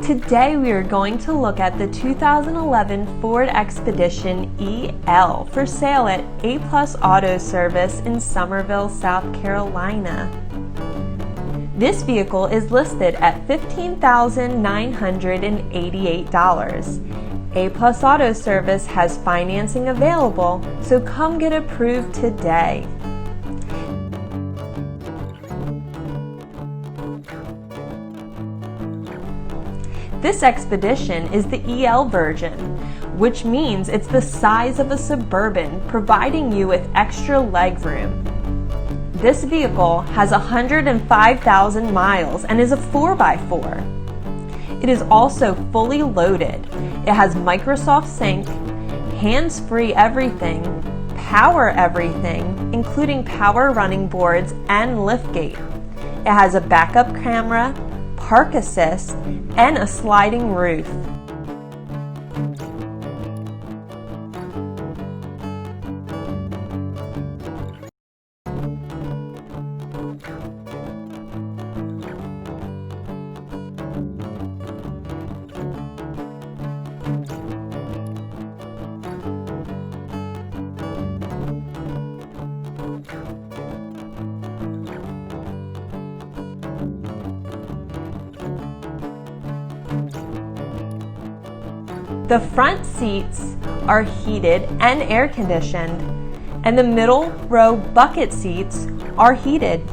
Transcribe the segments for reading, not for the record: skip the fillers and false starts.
Today we are going to look at the 2011 Ford Expedition EL for sale at A+ Auto Service in Summerville, South Carolina. This vehicle is listed at $15,988. A+ Auto Service has financing available, so come get approved today. This Expedition is the EL version, which means it's the size of a Suburban, providing you with extra legroom. This vehicle has 105,000 miles and is a 4x4. It is also fully loaded. It has Microsoft Sync, Handsfree everything, power everything, including power running boards and liftgate. It has a backup camera, park assist, and a sliding roof. The front seats are heated and air conditioned, and the middle row bucket seats are heated.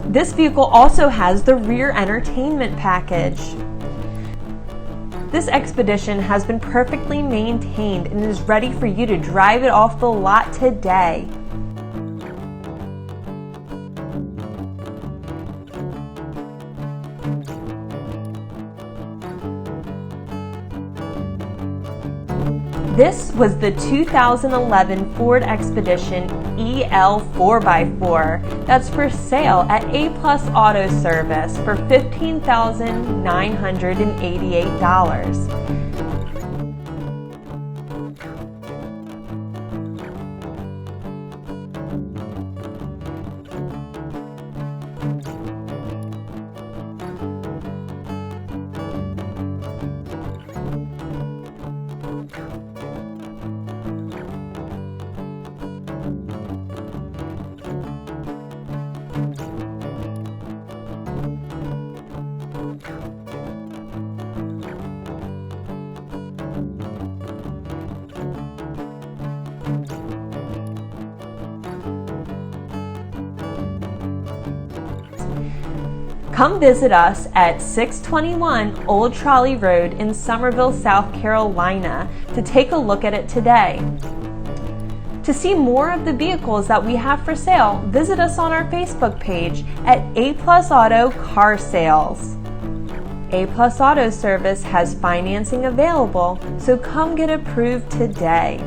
This vehicle also has the rear entertainment package. This Expedition has been perfectly maintained and is ready for you to drive it off the lot today. This was the 2011 Ford Expedition EL 4x4 that's for sale at A+ Auto Service for $15,988. Come visit us at 621 Old Trolley Road in Summerville, South Carolina to take a look at it today. To see more of the vehicles that we have for sale, visit us on our Facebook page at A+ Auto Car Sales. A+ Auto Service has financing available, so come get approved today.